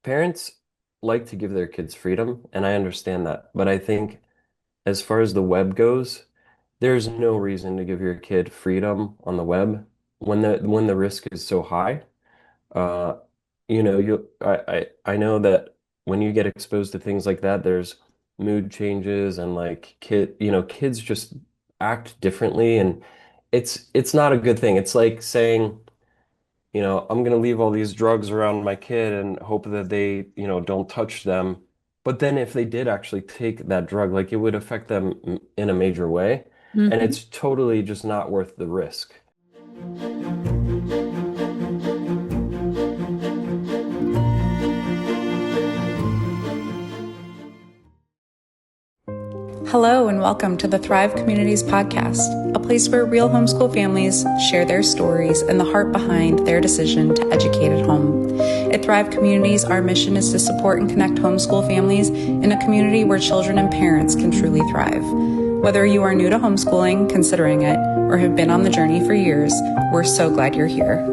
Parents like to give their kids freedom, and I understand that. But I think as far as the web goes, there's no reason to give your kid freedom on the web when the risk is so high. Uh, I know that when you get exposed to things like that, there's mood changes and like kids just act differently, and it's not a good thing. It's like saying, I'm going to leave all these drugs around my kid and hope that they, don't touch them. But then if they did actually take that drug, like it would affect them in a major way. And Mhm. it's totally just not worth the risk. Hello, and welcome to the Thrive Communities podcast, a place where real homeschool families share their stories and the heart behind their decision to educate at home. At Thrive Communities, our mission is to support and connect homeschool families in a community where children and parents can truly thrive. Whether you are new to homeschooling, considering it, or have been on the journey for years, we're so glad you're here.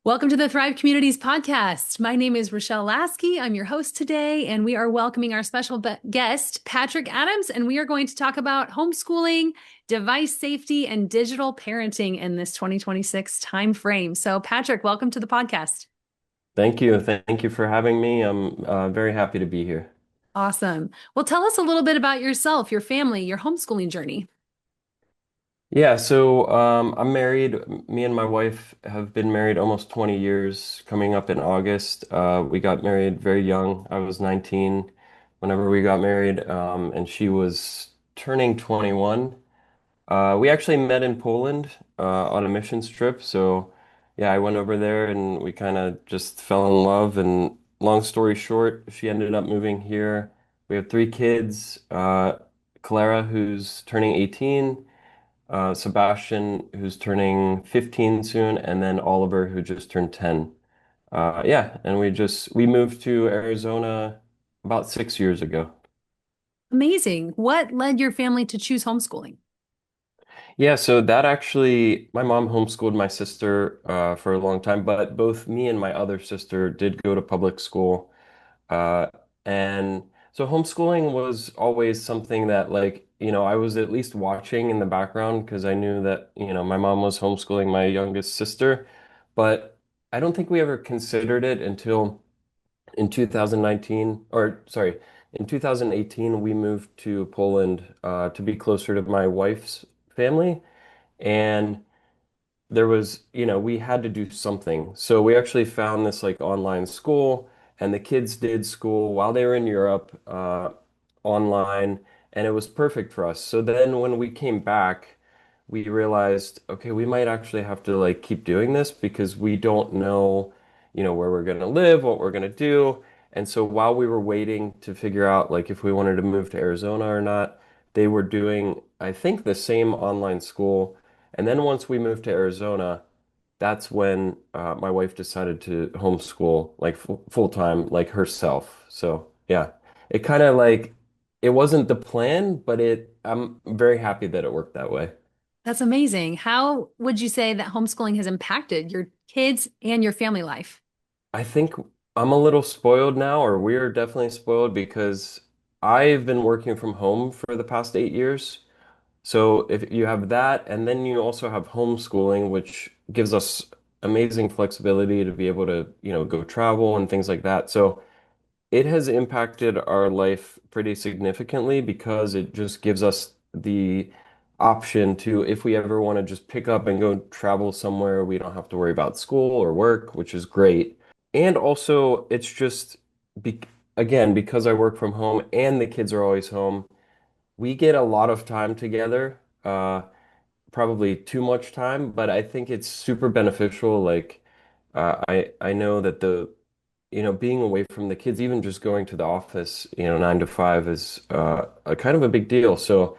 Welcome to the Thrive Communities podcast. My name is Rochelle Lasky. I'm your host today, and we are welcoming our special guest, Patrick Adams, and we are going to talk about homeschooling, device safety, and digital parenting in this 2026 timeframe. So, Patrick, welcome to the podcast. Thank you. Thank you for having me. I'm very happy to be here. Awesome. Well, tell us a little bit about yourself, your family, your homeschooling journey. Yeah, so I'm married. Me and my wife have been married almost 20 years, coming up in August. We got married very young. I was 19 whenever we got married, and she was turning 21. We actually met in Poland on a missions trip. So, yeah, I went over there and we kind of just fell in love. And long story short, she ended up moving here. We have three kids, Clara, who's turning 18. Sebastian, who's turning 15 soon, and then Oliver, who just turned 10. Yeah, and we moved to Arizona about 6 years ago. Amazing. What led your family to choose homeschooling? Yeah, so that actually, my mom homeschooled my sister for a long time, but both me and my other sister did go to public school. Uh, and so homeschooling was always something that, like, I was at least watching in the background because I knew that, my mom was homeschooling my youngest sister. But I don't think we ever considered it until in 2019, or sorry, in 2018, we moved to Poland to be closer to my wife's family. And we had to do something. So we actually found this like online school, and the kids did school while they were in Europe, online, and it was perfect for us. So then when we came back, we realized, okay, we might actually have to like keep doing this because we don't know, where we're going to live, what we're going to do. And so while we were waiting to figure out like if we wanted to move to Arizona or not, they were doing, I think, the same online school. And then once we moved to Arizona, that's when my wife decided to homeschool like full time, like herself. So yeah, it kind of like it wasn't the plan, but I'm very happy that it worked that way. That's amazing. How would you say that homeschooling has impacted your kids and your family life? I think I'm a little spoiled now, or we're definitely spoiled because I've been working from home for the past 8 years. So if you have that, and then you also have homeschooling, which gives us amazing flexibility to be able to, go travel and things like that. So it has impacted our life pretty significantly because it just gives us the option to, if we ever want to just pick up and go travel somewhere, we don't have to worry about school or work, which is great. And also, it's just, be again, because I work from home and the kids are always home, we get a lot of time together. Probably too much time, but I think it's super beneficial. Like, I know that being away from the kids, even just going to the office, 9 to 5 is a kind of a big deal. So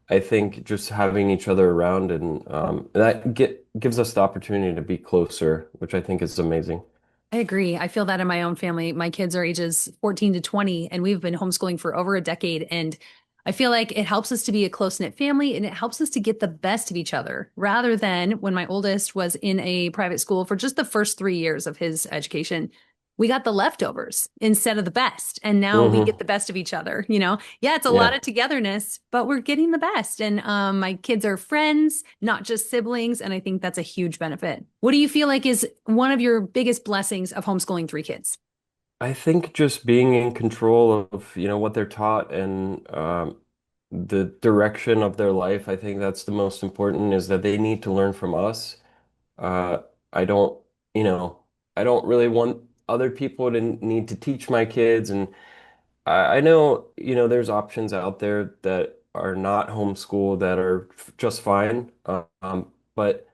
I think just having each other around and gives us the opportunity to be closer, which I think is amazing. I agree. I feel that in my own family. My kids are ages 14 to 20, and we've been homeschooling for over a decade. And I feel like it helps us to be a close-knit family and it helps us to get the best of each other rather than when my oldest was in a private school for just the first 3 years of his education. we got the leftovers instead of the best. And now we get Hmm. the best of each other, you know? Yeah, it's a lot Yeah. of togetherness, but we're getting the best. And my kids are friends, not just siblings. And I think that's a huge benefit. What do you feel like is one of your biggest blessings of homeschooling three kids? I think just being in control of, what they're taught and the direction of their life, I think that's the most important is that they need to learn from us. Uh, I don't, you know, I don't really want other people to need to teach my kids. And I know, there's options out there that are not homeschool that are just fine. But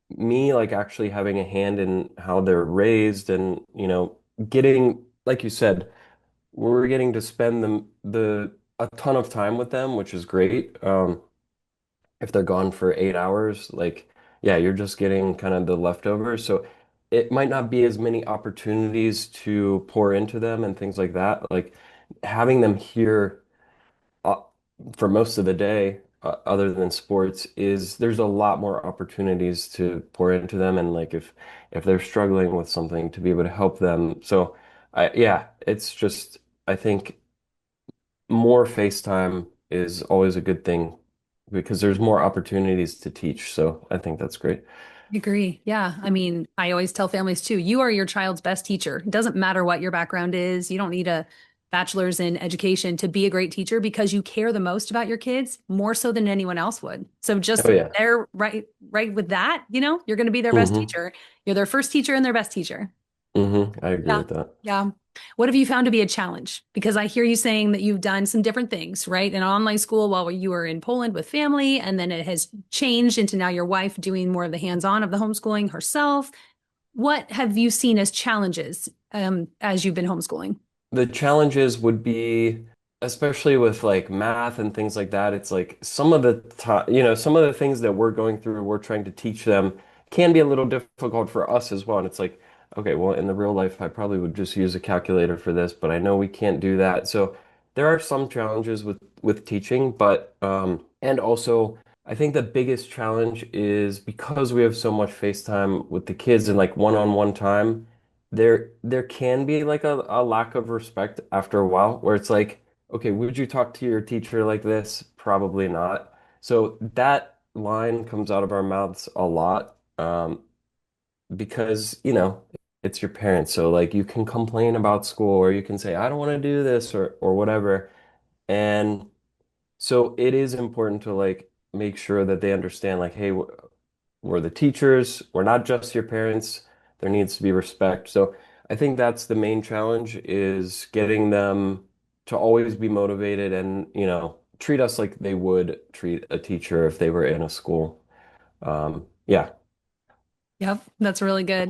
me, like actually having a hand in how they're raised and, getting, like you said, we're getting to spend a ton of time with them, which is great. If they're gone for 8 hours, like, yeah, you're just getting kind of the leftovers. So it might not be as many opportunities to pour into them and things like that. Like having them here uh, for most of the day, other than sports, is there's a lot more opportunities to pour into them. And like if they're struggling with something, to be able to help them. So yeah, it's just, I think more FaceTime is always a good thing because there's more opportunities to teach. So I think that's great. I agree. Yeah. I mean, I always tell families too, you are your child's best teacher. It doesn't matter what your background is. You don't need a bachelor's in education to be a great teacher because you care the most about your kids more so than anyone else would. So just Oh yeah. there, right with that, you're going to be their best Hmm. teacher. You're their first teacher and their best teacher. I agree Yeah. with that. Yeah. What have you found to be a challenge? Because I hear you saying that you've done some different things, right? In online school while you were in Poland with family, and then it has changed into now your wife doing more of the hands-on of the homeschooling herself. What have you seen as challenges as you've been homeschooling? The challenges would be, especially with like math and things like that, it's like some of the time, some of the things that we're going through, we're trying to teach them can be a little difficult for us as well. And it's like, okay, well, in the real life, I probably would just use a calculator for this, but I know we can't do that. So there are some challenges with teaching, but and also I think the biggest challenge is because we have so much FaceTime with the kids and like one-on-one time there can be like a lack of respect after a while where it's like, okay, would you talk to your teacher like this? Probably not. So that line comes out of our mouths a lot, because, it's your parents. So like you can complain about school or you can say, I don't want to do this or whatever. And so it is important to like make sure that they understand like, hey, we're the teachers. We're not just your parents. There needs to be respect. So I think that's the main challenge is getting them to always be motivated and, treat us like they would treat a teacher if they were in a school. Yeah. Yep, that's really good.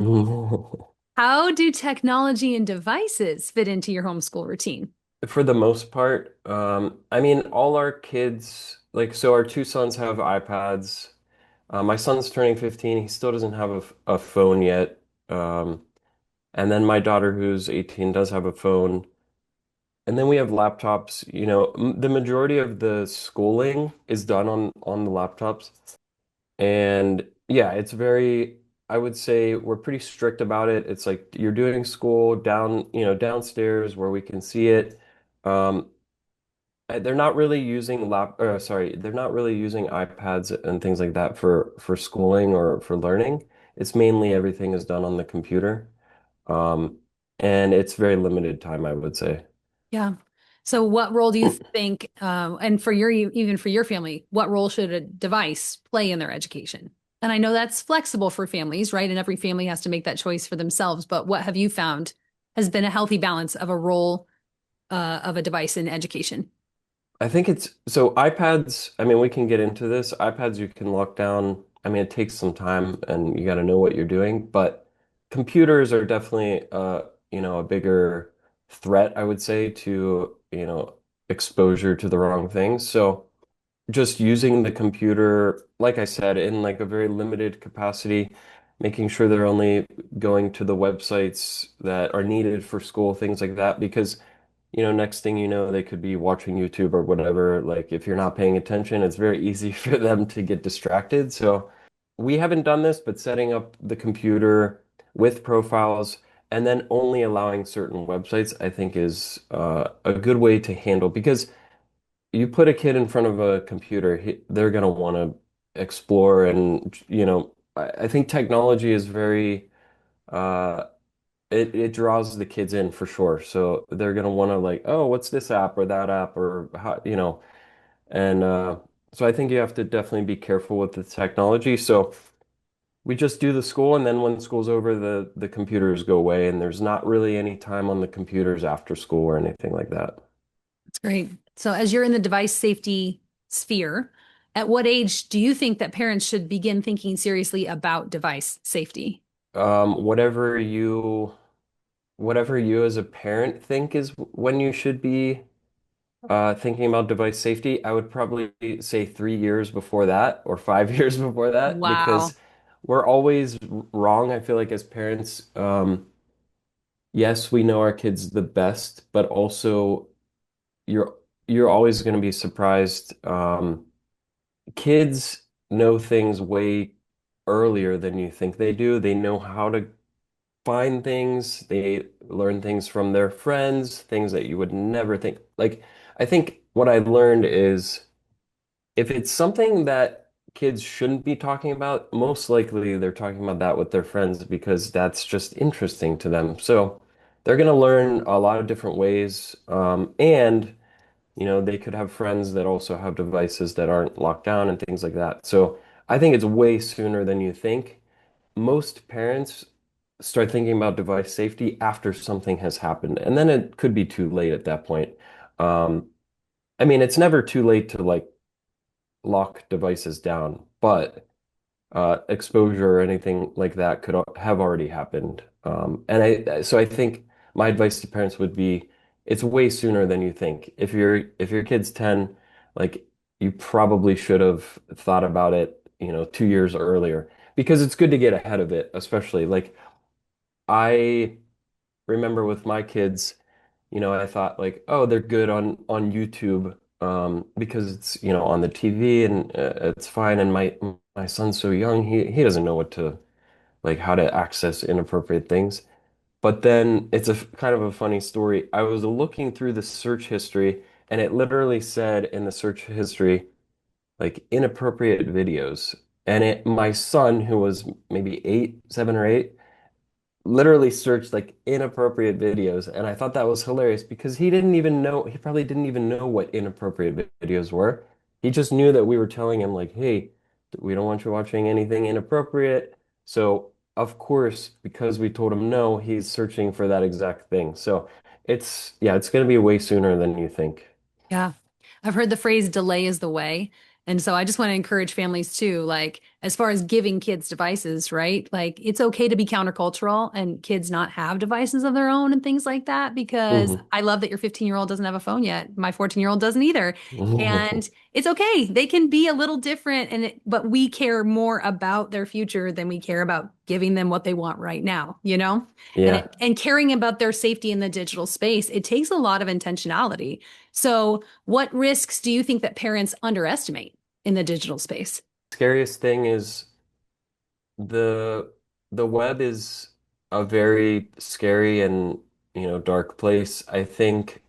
How do technology and devices fit into your homeschool routine? For the most part, I mean, all our kids, like, so our two sons have iPads. My son's turning 15. He still doesn't have a phone yet. And then my daughter, who's 18, does have a phone. And then we have laptops. The majority of the schooling is done on the laptops. And yeah, it's very, I would say we're pretty strict about it. It's like you're doing school downstairs where we can see it. Um, they're not really using they're not really using iPads and things like that for schooling or for learning. It's mainly everything is done on the computer. Um, and it's very limited time, I would say. Yeah. So what role do you think, and for even for your family, what role should a device play in their education? And I know that's flexible for families, right? And every family has to make that choice for themselves. But what have you found has been a healthy balance of a role, of a device in education? I think it's so iPads, I mean, we can get into this. iPads you can lock down. I mean, it takes some time and you got to know what you're doing, but computers are definitely a bigger threat, I would say, to, exposure to the wrong things. So just using the computer, like I said, in like a very limited capacity, making sure they're only going to the websites that are needed for school, things like that, because next thing you know, they could be watching YouTube or whatever. Like if you're not paying attention, it's very easy for them to get distracted. So we haven't done this, but setting up the computer with profiles and then only allowing certain websites, I think, is a good way to handle because you put a kid in front of a computer, they're going to want to explore and, I think technology is very, uh, it draws the kids in for sure. So they're going to want to like, oh, what's this app or that app or how, and so I think you have to definitely be careful with the technology. So we just do the school, and then when school's over, the computers go away, and there's not really any time on the computers after school or anything like that. That's great. So, as you're in the device safety sphere, at what age do you think that parents should begin thinking seriously about device safety? Um, whatever you whatever you as a parent think is when you should be thinking about device safety, I would probably say 3 years before that or 5 years before that Wow. because we're always wrong. I feel like as parents, yes, we know our kids the best, but also you're you're always going to be surprised. Kids know things way earlier than you think they do. They know how to find things. They learn things from their friends, things that you would never think. Like, I think what I learned is if it's something that kids shouldn't be talking about, most likely they're talking about that with their friends because that's just interesting to them. So they're going to learn a lot of different ways. And they could have friends that also have devices that aren't locked down and things like that. So I think it's way sooner than you think. Most parents start thinking about device safety after something has happened, and then it could be too late at that point. Um, I mean, it's never too late to like lock devices down, but exposure or anything like that could have already happened. So I think my advice to parents would be, it's way sooner than you think. If your kid's 10, like you probably should have thought about it, 2 years earlier because it's good to get ahead of it, especially like I remember with my kids, I thought like, oh, they're good on YouTube because it's, on the TV and it's fine. And my son's so young, he doesn't know what to like how to access inappropriate things. But then it's a kind of a funny story. I was looking through the search history and it literally said in the search history like inappropriate videos. And my son, who was maybe 7 or 8, literally searched like inappropriate videos, and I thought that was hilarious because he probably didn't even know what inappropriate videos were. He just knew that we were telling him like, hey, we don't want you watching anything inappropriate. So of course, because we told him no, he's searching for that exact thing. So it's going to be way sooner than you think. Yeah. I've heard the phrase delay is the way. And so I just want to encourage families too, like as far as giving kids devices, right? Like it's okay to be countercultural and kids not have devices of their own and things like that, because Hmm. I love that your 15-year-old doesn't have a phone yet. My 14-year-old doesn't either. And it's okay. They can be a little different but we care more about their future than we care about giving them what they want right now, you know? Yeah. And caring about their safety in the digital space, it takes a lot of intentionality. So, what risks do you think that parents underestimate in the digital space? Scariest thing is the the web is a very scary and dark place. I think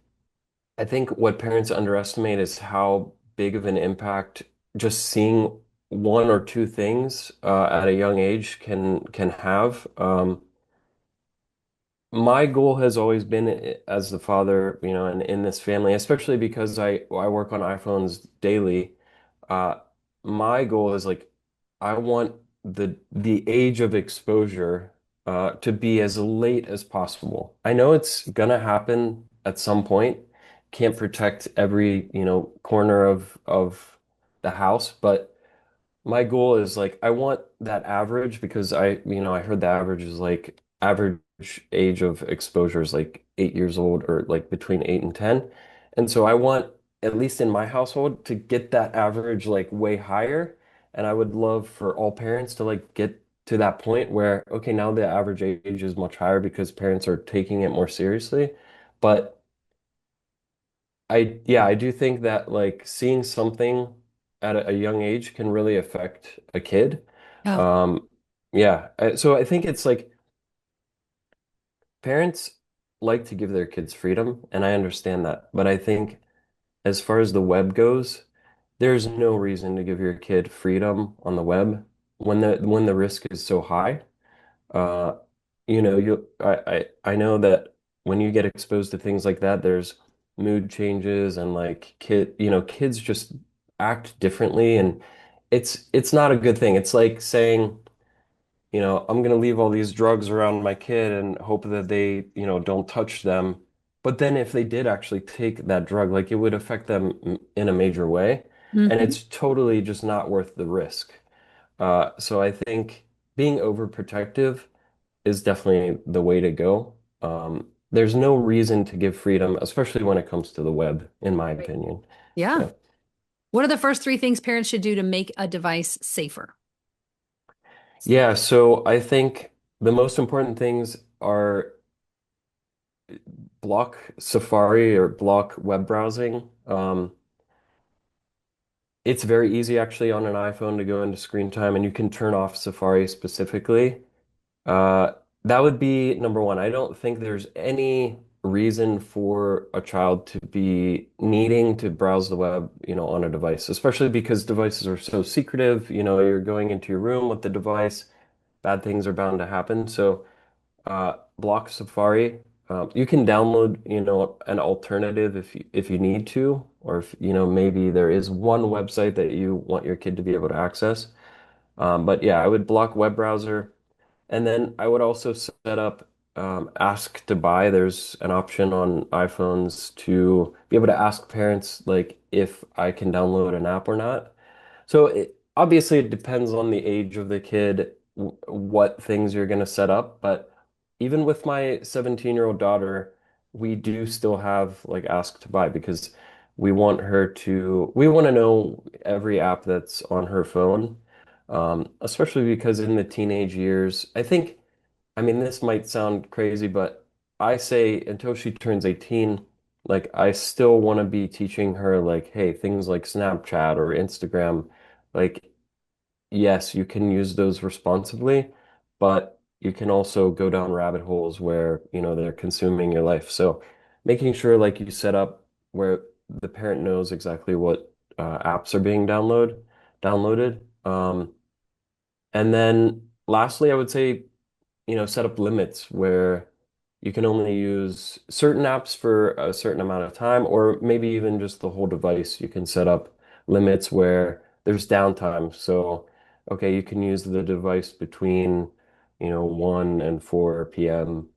what parents underestimate is how big of an impact just seeing one or two things at a young age can have. My goal has always been as the father, and in this family, especially because I work on iPhones daily. Uh, my goal is like I want the age of exposure to be as late as possible. I know it's gonna happen at some point. Can't protect every, corner of the house, but my goal is like I want that average because I heard the average is like average age of exposure is like 8 years old or like between 8 and 10. And so I want, at least in my household, to get that average like way higher. And I would love for all parents to like get to that point where, okay, now the average age is much higher because parents are taking it more seriously. But yeah, I do think that like seeing something at a young age can really affect a kid. Yeah. Um, yeah, so I think it's like parents like to give their kids freedom, and I understand that. But I think as far as the web goes, there's no reason to give your kid freedom on the web when the risk is so high. Uh, I know that when you get exposed to things like that, there's mood changes and like kids just act differently, and it's not a good thing. It's like saying, I'm gonna leave all these drugs around my kid and hope that they, don't touch them. But then if they did actually take that drug, like it would affect them in a major way, and Hmm. it's totally just not worth the risk. So I think being overprotective is definitely the way to go. There's no reason to give freedom, especially when it comes to the web, in my Right. opinion. Yeah. Yeah. What are the first three things parents should do to make a device safer? Yeah, so I think the most important things are block Safari or block web browsing. It's very easy actually on an iPhone to go into screen time and you can turn off Safari specifically. Uh, that would be number one. I don't think there's any reason for a child to be needing to browse the web, on a device, especially because devices are so secretive. You're going into your room with the device, bad things are bound to happen. So, block Safari. You can download, an alternative if you need to, or if, maybe there is one website that you want your kid to be able to access. But yeah, I would block web browser. And then I would also set up ask to buy. There's an option on iPhones to be able to ask parents like if I can download an app or not. So obviously it depends on the age of the kid, what things you're going to set up. But even with my 17-year-old daughter, we do still have like ask to buy because we want to know every app that's on her phone. Especially because in the teenage years, I mean, this might sound crazy, but I say until she turns 18, like I still want to be teaching her like, hey, things like Snapchat or Instagram, like yes, you can use those responsibly, but you can also go down rabbit holes where, they're consuming your life. So making sure like you set up where the parent knows exactly what apps are being downloaded. And then lastly, I would say set up limits where you can only use certain apps for a certain amount of time, or maybe even just the whole device. You can set up limits where there's downtime. So, okay, you can use the device between, 1 and 4 p.m.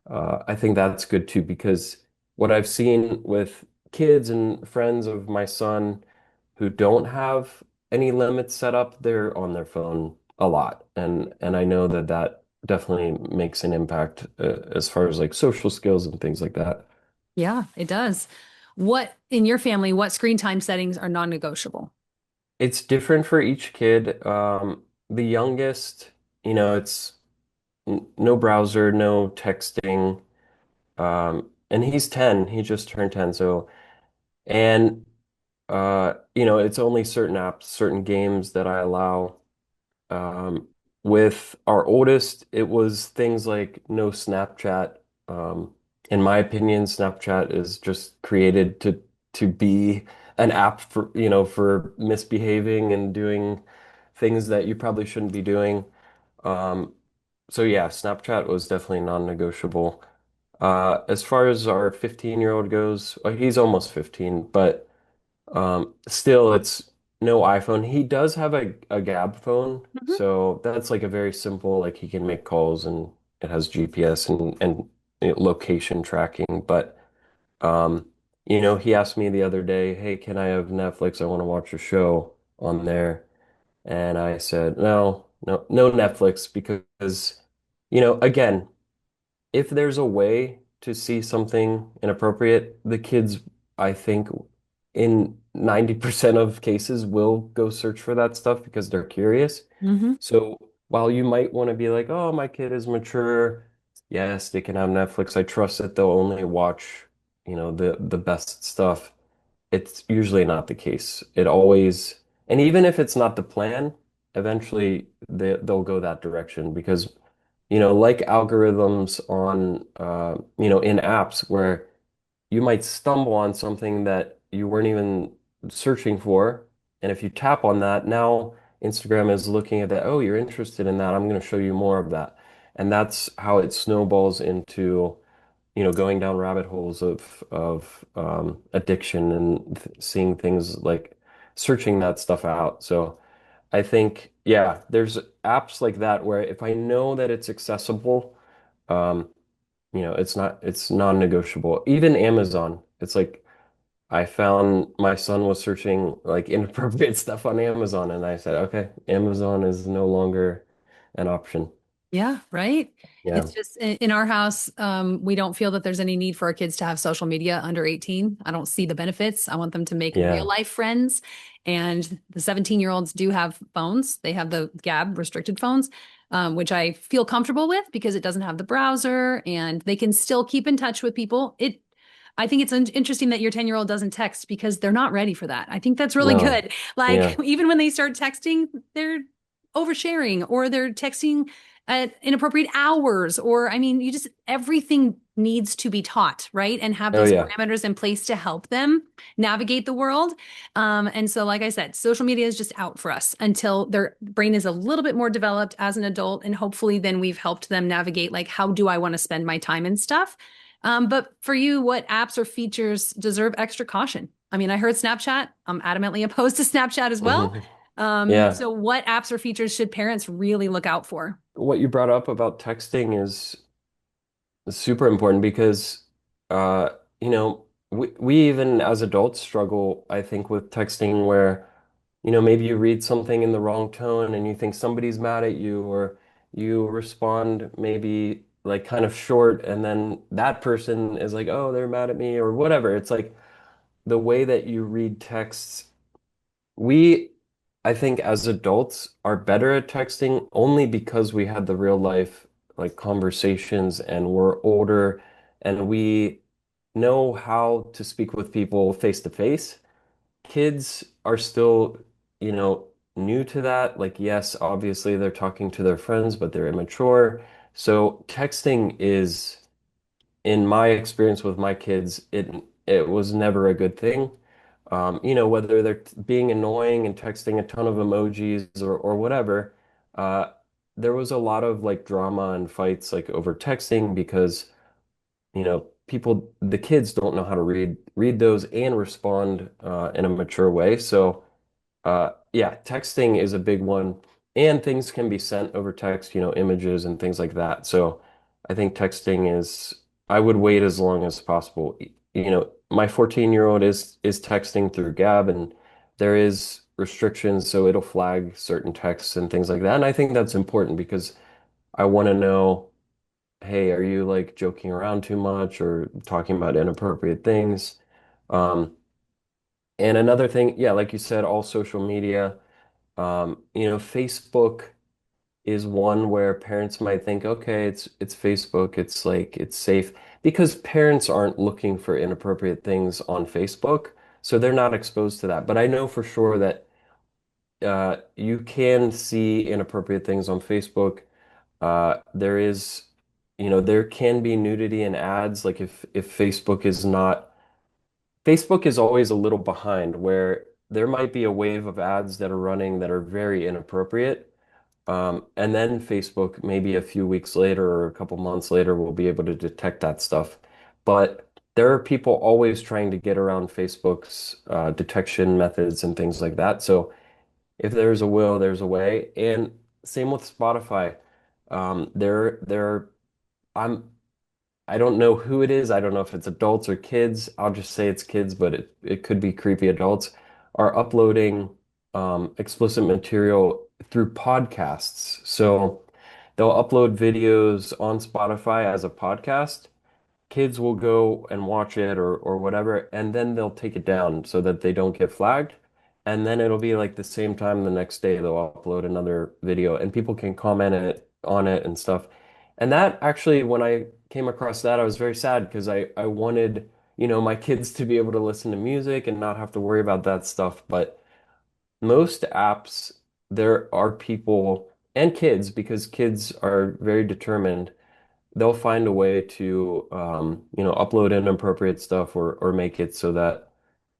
I think that's good too, because what I've seen with kids and friends of my son who don't have any limits set up, they're on their phone a lot. And I know that that definitely makes an impact as far as like social skills and things like that. Yeah, it does. What in your family, what screen time settings are non-negotiable? It's different for each kid. The youngest, it's no browser, no texting. And he's 10, he just turned 10. So, and, it's only certain apps, certain games that I allow. Um, with our oldest, it was things like no Snapchat. Um, in my opinion, Snapchat is just created to be an app for misbehaving and doing things that you probably shouldn't be doing. Um, so yeah, Snapchat was definitely non-negotiable. As far as our 15-year-old goes, he's almost 15, but still, it's no iPhone. He does have a Gab phone, Mhm. so that's like a very simple, like he can make calls and it has GPS and location tracking. But he asked me the other day, "Hey, can I have Netflix? I want to watch a show on there." And I said, "No, no, no Netflix because, again." If there's a way to see something inappropriate, the kids, I think, in 90% of cases will go search for that stuff because they're curious. Hmm. So while you might want to be like, oh, my kid is mature, yes, they can have Netflix. I trust that they'll only watch, the best stuff. It's usually not the case. It always, and even if it's not the plan, eventually they'll go that direction because like algorithms on, in apps where you might stumble on something that you weren't even searching for. And if you tap on that, now Instagram is looking at that. Oh, you're interested in that. I'm going to show you more of that. And that's how it snowballs into, going down rabbit holes of addiction and seeing things like searching that stuff out. So I think, yeah, there's apps like that where if I know that it's accessible, um, it's non-negotiable. Even Amazon, it's like I found my son was searching like inappropriate stuff on Amazon, and I said, okay, Amazon is no longer an option. Yeah, right. Yeah, It's just in our house, we don't feel that there's any need for our kids to have social media under 18. I don't see the benefits. I want them to make real yeah. life friends. And the 17-year-olds do have phones. They have the Gab restricted phones, which I feel comfortable with because it doesn't have the browser and they can still keep in touch with people. I think it's interesting that your 10-year-old doesn't text because they're not ready for that. I think that's really No, good. Like yeah. even when they start texting, they're oversharing or they're texting at inappropriate hours, or I mean, you just everything needs to be taught, right? And have Oh those yeah. parameters in place to help them navigate the world. And so, like I said, social media is just out for us until their brain is a little bit more developed as an adult. And hopefully, then we've helped them navigate like, how do I want to spend my time and stuff? But for you, what apps or features deserve extra caution? I mean, I heard Snapchat. I'm adamantly opposed to Snapchat as well. Hmm. Yeah. So what apps or features should parents really look out for? What you brought up about texting is super important because, uh, we even as adults struggle, I think, with texting where, maybe you read something in the wrong tone and you think somebody's mad at you, or you respond maybe like kind of short, and then that person is like, oh, they're mad at me or whatever. It's like the way that you read texts. We, I think, as adults are better at texting only because we had the real life like conversations and we're older and we know how to speak with people face to face. Kids are still, new to that. Like, yes, obviously they're talking to their friends, but they're immature. So texting is, in my experience with my kids, it was never a good thing. Whether they're being annoying and texting a ton of emojis or whatever, uh, there was a lot of like drama and fights like over texting because, the kids don't know how to read those and respond in a mature way. So yeah, texting is a big one, and things can be sent over text, images and things like that. So I think texting is, I would wait as long as possible. My 14-year-old is texting through Gab, and there is restrictions, so it'll flag certain texts and things like that. And I think that's important because I want to know, hey, are you like joking around too much or talking about inappropriate things? Um, and another thing, yeah, like you said, all social media. Facebook is one where parents might think, okay, it's Facebook, it's like it's safe because parents aren't looking for inappropriate things on Facebook, so they're not exposed to that. But I know for sure that you can see inappropriate things on Facebook. There can be nudity in ads, like if Facebook is not. Facebook is always a little behind where there might be a wave of ads that are running that are very inappropriate. And then Facebook, maybe a few weeks later or a couple months later, will be able to detect that stuff. But there are people always trying to get around Facebook's detection methods and things like that. So if there's a will, there's a way. And same with Spotify. There, I'm I don't know who it is. I don't know if it's adults or kids. I'll just say it's kids, but it could be creepy adults are uploading explicit material through podcasts. So they'll upload videos on Spotify as a podcast, kids will go and watch it or whatever, and then they'll take it down so that they don't get flagged. And then it'll be like the same time the next day they'll upload another video and people can comment on it and stuff. And that actually, when I came across that, I was very sad because I wanted, my kids to be able to listen to music and not have to worry about that stuff. But most apps, there are people. and kids, because kids are very determined, they'll find a way to upload inappropriate stuff or make it so that,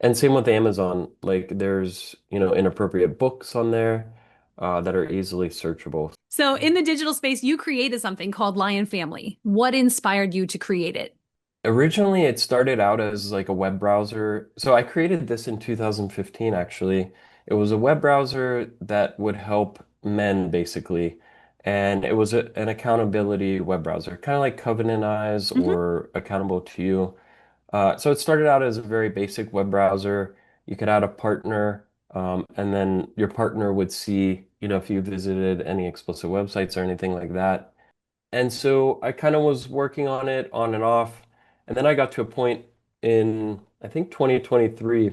and same with Amazon, like there's inappropriate books on there that are easily searchable. So, in the digital space, you created something called Lion Family. What inspired you to create it? Originally, it started out as like a web browser. So I created this in 2015, actually. It was a web browser that would help men, basically. And it was an accountability web browser, kind of like Covenant Eyes Hmm. or Accountable to You. So it started out as a very basic web browser. You could add a partner, and then your partner would see, if you visited any explicit websites or anything like that. And so I kind of was working on it on and off. And then I got to a point in, I think, 2023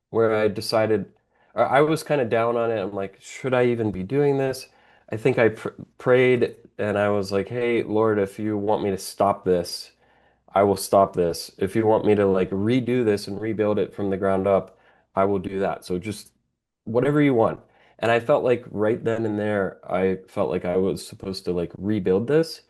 where I decided, or I was kind of down on it. I'm like, should I even be doing this? I think I prayed and I was like, hey, Lord, if you want me to stop this, I will stop this. If you want me to like redo this and rebuild it from the ground up, I will do that. So just whatever you want. And I felt like right then and there, I felt like I was supposed to like rebuild this.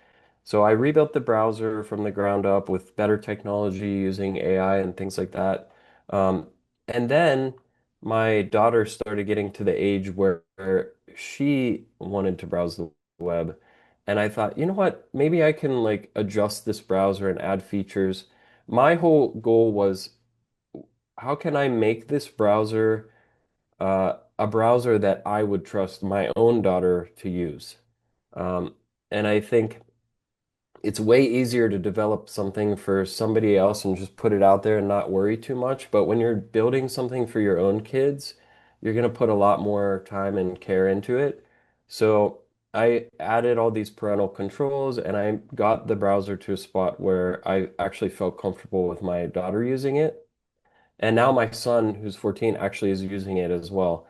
So I rebuilt the browser from the ground up with better technology using AI and things like that. Um, and then my daughter started getting to the age where she wanted to browse the web. And I thought, you know what? Maybe I can like adjust this browser and add features. My whole goal was, how can I make this browser a browser that I would trust my own daughter to use? Um, and I think it's way easier to develop something for somebody else and just put it out there and not worry too much. But when you're building something for your own kids, you're going to put a lot more time and care into it. So I added all these parental controls and I got the browser to a spot where I actually felt comfortable with my daughter using it. And now my son, who's 14, actually is using it as well.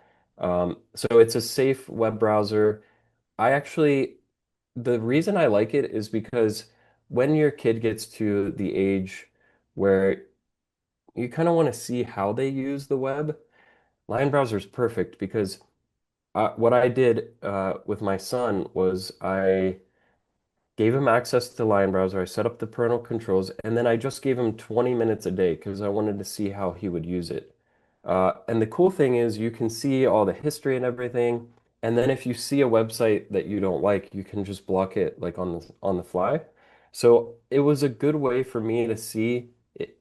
So it's a safe web browser. I actually the reason I like it is because when your kid gets to the age where you kind of want to see how they use the web, Lion Browser is perfect because what I did with my son was I gave him access to Lion Browser. I set up the parental controls, and then I just gave him 20 minutes a day because I wanted to see how he would use it. And the cool thing is you can see all the history and everything. And then if you see a website that you don't like, you can just block it like on the fly. So it was a good way for me to see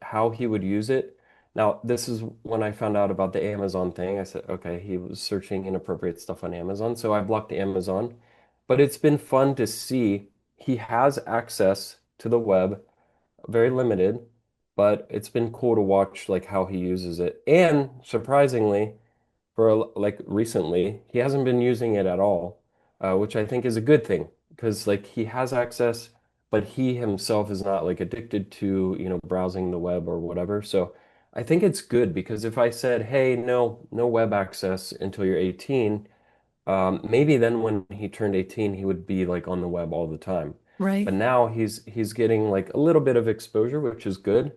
how he would use it. Now, this is when I found out about the Amazon thing. I said, okay, he was searching inappropriate stuff on Amazon, so I blocked Amazon. But it's been fun to see he has access to the web, very limited, but it's been cool to watch like how he uses it. And surprisingly, like recently, he hasn't been using it at all, which I think is a good thing because like he has access, but he himself is not like addicted to, browsing the web or whatever. So I think it's good because if I said, hey, no web access until you're 18, maybe then when he turned 18, he would be like on the web all the time. Right. But now he's getting like a little bit of exposure, which is good.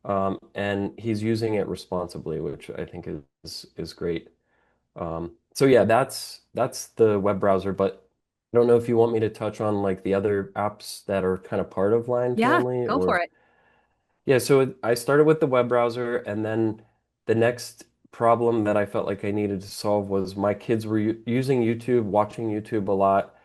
And he's using it responsibly, which I think is great. So yeah, that's the web browser, but I don't know if you want me to touch on like the other apps that are kind of part of Line Yeah, Family go for or it. yeah, so I started with the web browser and then the next problem that I felt like I needed to solve was my kids were using YouTube, watching YouTube a lot.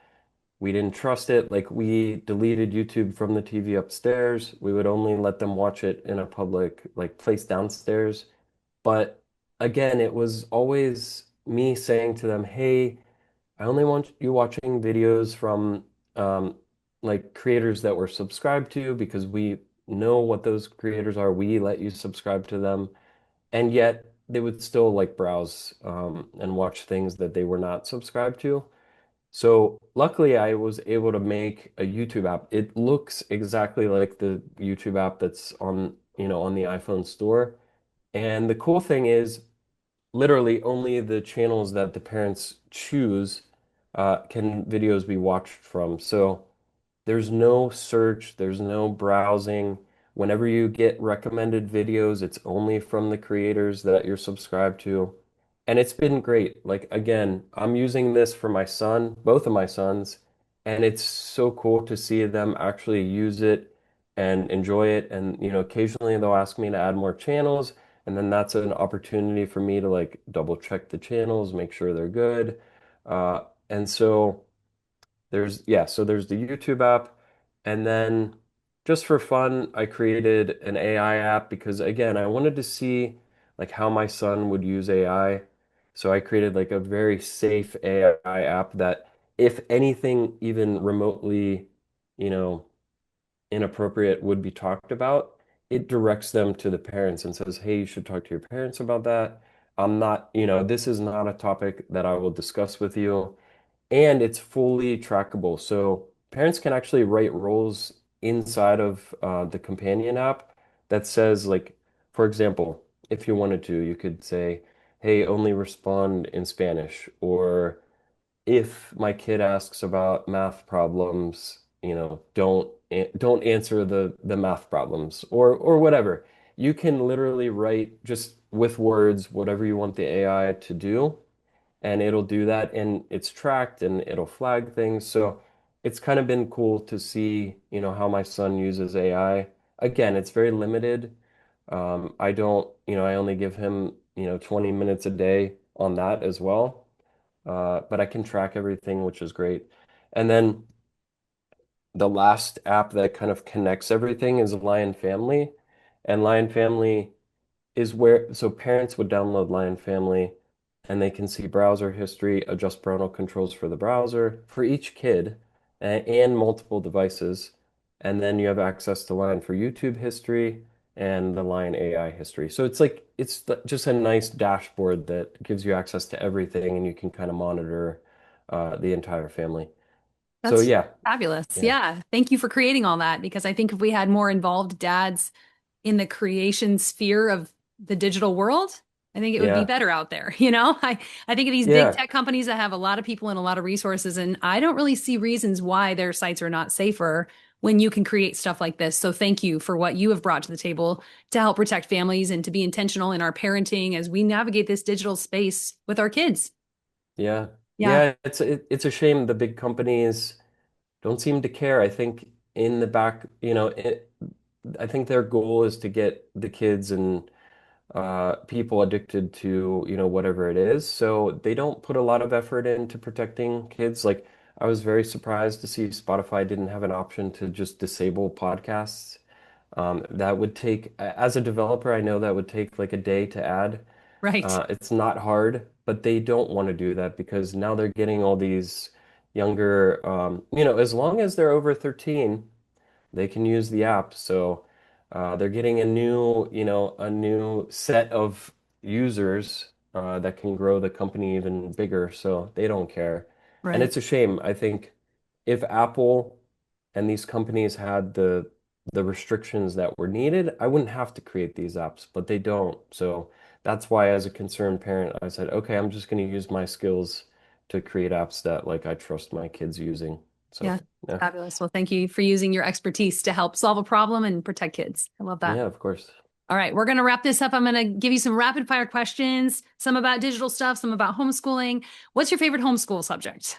We didn't trust it. Like we deleted YouTube from the TV upstairs. We would only let them watch it in a public like place downstairs. But again, it was always me saying to them, "Hey, I only want you watching videos from um, like creators that we're subscribed to because we know what those creators are. We let you subscribe to them." And yet they would still like browse and watch things that they were not subscribed to. So luckily, I was able to make a YouTube app. It looks exactly like the YouTube app that's on the iPhone store. And the cool thing is, literally only the channels that the parents choose can videos be watched from. So there's no search, there's no browsing. Whenever you get recommended videos, it's only from the creators that you're subscribed to. And it's been great. Like again, I'm using this for my son, both of my sons, and it's so cool to see them actually use it and enjoy it. And occasionally they'll ask me to add more channels, and then that's an opportunity for me to like double check the channels, make sure they're good. And so so there's the YouTube app, and then just for fun, I created an AI app because again, I wanted to see like how my son would use AI. So I created like a very safe AI app that if anything even remotely, you know, inappropriate would be talked about, it directs them to the parents and says, "Hey, you should talk to your parents about that. I'm not, this is not a topic that I will discuss with you." And it's fully trackable. So parents can actually write roles inside of the companion app that says, like, for example, if you wanted to, you could say, hey, only respond in Spanish. Or if my kid asks about math problems, don't answer the math problems or whatever. You can literally write just with words whatever you want the AI to do, and it'll do that, and it's tracked and it'll flag things. So it's kind of been cool to see, how my son uses AI. Again, it's very limited. I don't, I only give him, 20 minutes a day on that as well. But I can track everything, which is great. And then the last app that kind of connects everything is Lion Family. And Lion Family is where, so parents would download Lion Family and they can see browser history, adjust parental controls for the browser for each kid and multiple devices. And then you have access to Lion for YouTube history and the Lion AI history. So it's like, just a nice dashboard that gives you access to everything and you can kind of monitor the entire family. So That's yeah, fabulous. yeah, Yeah. Thank you for creating all that because I think if we had more involved dads in the creation sphere of the digital world, I think it would be yeah, better out there. I think of these big yeah, tech companies that have a lot of people and a lot of resources, and I don't really see reasons why their sites are not safer when you can create stuff like this. So thank you for what you have brought to the table to help protect families and to be intentional in our parenting as we navigate this digital space with our kids. yeah. Yeah, Yeah, it's a shame the big companies don't seem to care. I think in the back, I think their goal is to get the kids and people addicted to, whatever it is. So they don't put a lot of effort into protecting kids. Like I was very surprised to see Spotify didn't have an option to just disable podcasts. That would take, as a developer, I know that would take like a day to add. right, It's not hard, but they don't want to do that because now they're getting all these younger, as long as they're over 13, they can use the app. So they're getting a new set of users that can grow the company even bigger. So they don't care. And right. it's a shame. I think if Apple and these companies had the restrictions that were needed, I wouldn't have to create these apps, but they don't. So that's why, as a concerned parent, I said, okay, I'm just going to use my skills to create apps that like I trust my kids using. So Yeah, yeah, fabulous. Well, thank you for using your expertise to help solve a problem and protect kids. I love that. yeah, of course. All right, we're going to wrap this up. I'm going to give you some rapid fire questions, some about digital stuff, some about homeschooling. What's your favorite homeschool subject?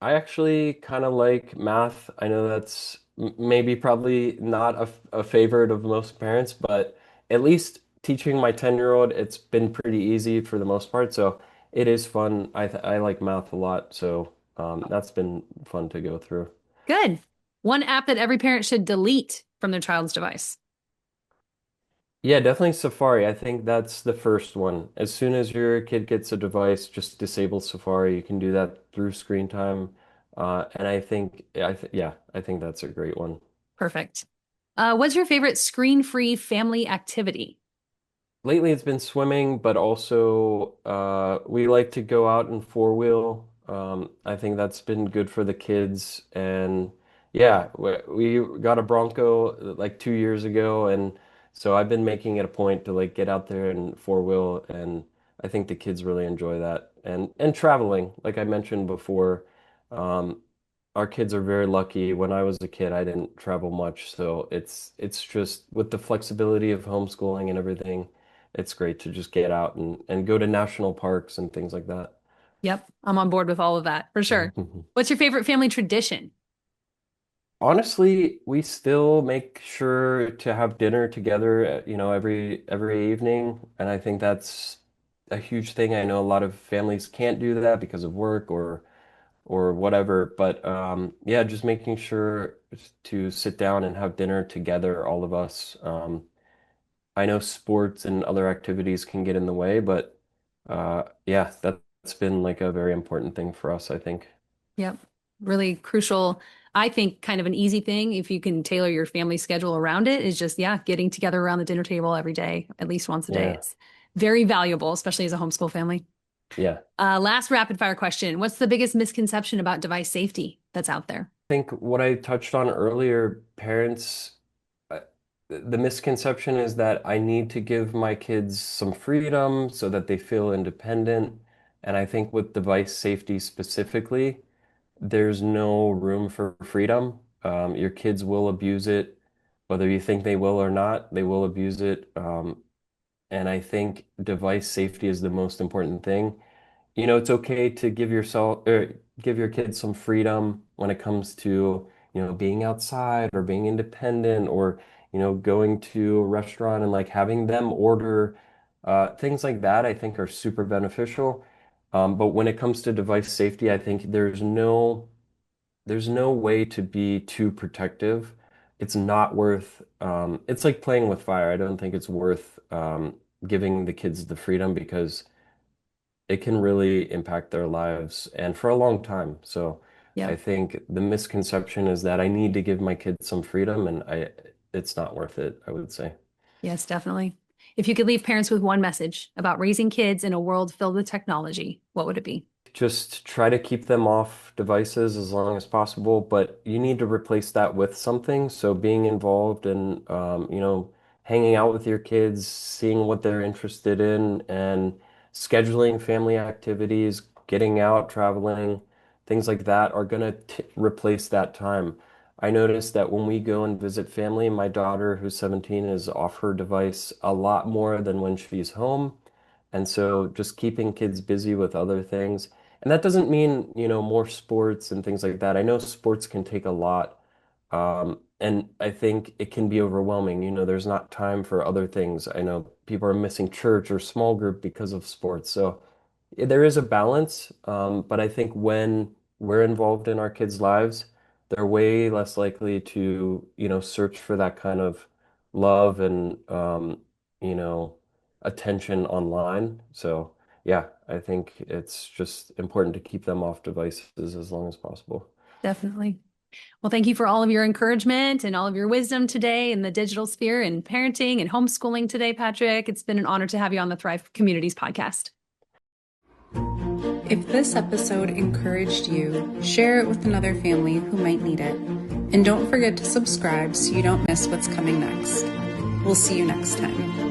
I actually kind of like math. I know that's maybe probably not a favorite of most parents, but at least teaching my 10-year-old, it's been pretty easy for the most part. So it is fun. I like math a lot. So that's been fun to go through. Good. One app that every parent should delete from their child's device. Yeah, definitely Safari. I think that's the first one. As soon as your kid gets a device, just disable Safari. You can do that through screen time. And I think that's a great one. Perfect. What's your favorite screen-free family activity? Lately, it's been swimming, but also we like to go out and four wheel. I think that's been good for the kids. And yeah, we got a Bronco like 2 years ago, and so I've been making it a point to like get out there and four wheel, and I think the kids really enjoy that. And traveling, like I mentioned before, um, our kids are very lucky. When I was a kid, I didn't travel much, so it's just with the flexibility of homeschooling and everything. it's great to just get out and go to national parks and things like that. Yep, I'm on board with all of that for sure. What's your favorite family tradition? Honestly, we still make sure to have dinner together, every evening, and I think that's a huge thing. I know a lot of families can't do that because of work or whatever, but yeah, just making sure to sit down and have dinner together, all of us. I know sports and other activities can get in the way, but yeah, that's been like a very important thing for us, I think. Yep. Really crucial. I think kind of an easy thing if you can tailor your family schedule around it is just, yeah, getting together around the dinner table every day, at least once a day. Yeah, It's very valuable, especially as a homeschool family. yeah. Last rapid fire question. What's the biggest misconception about device safety that's out there? I think what I touched on earlier, parents, uh, the misconception is that I need to give my kids some freedom so that they feel independent. And I think with device safety specifically, there's no room for freedom. Your kids will abuse it, whether you think they will or not, they will abuse it. And I think device safety is the most important thing. It's okay to give yourself or give your kids some freedom when it comes to, being outside or being independent or, going to a restaurant and like having them order things like that, I think are super beneficial. But when it comes to device safety, I think there's no way to be too protective. It's not worth, it's like playing with fire. I don't think it's worth giving the kids the freedom because it can really impact their lives and for a long time. So I Yep. think the misconception is that I need to give my kids some freedom and it's not worth it, I would say. Yes, definitely. If you could leave parents with one message about raising kids in a world filled with technology, what would it be? Just try to keep them off devices as long as possible, but you need to replace that with something. So being involved and hanging out with your kids, seeing what they're interested in, and scheduling family activities, getting out, traveling, things like that are gonna replace that time. I noticed that when we go and visit family, my daughter, who's 17, is off her device a lot more than when she's home. And so just keeping kids busy with other things. And that doesn't mean, more sports and things like that. I know sports can take a lot. And I think it can be overwhelming. There's not time for other things. I know people are missing church or small group because of sports. So there is a balance. But I think when we're involved in our kids' lives, they're way less likely to, search for that kind of love and, you know, attention online. So yeah, I think it's just important to keep them off devices as long as possible. Definitely. Well, thank you for all of your encouragement and all of your wisdom today in the digital sphere and parenting and homeschooling today, Patrick. It's been an honor to have you on the Thrive Communities podcast. If this episode encouraged you, share it with another family who might need it. And don't forget to subscribe so you don't miss what's coming next. We'll see you next time.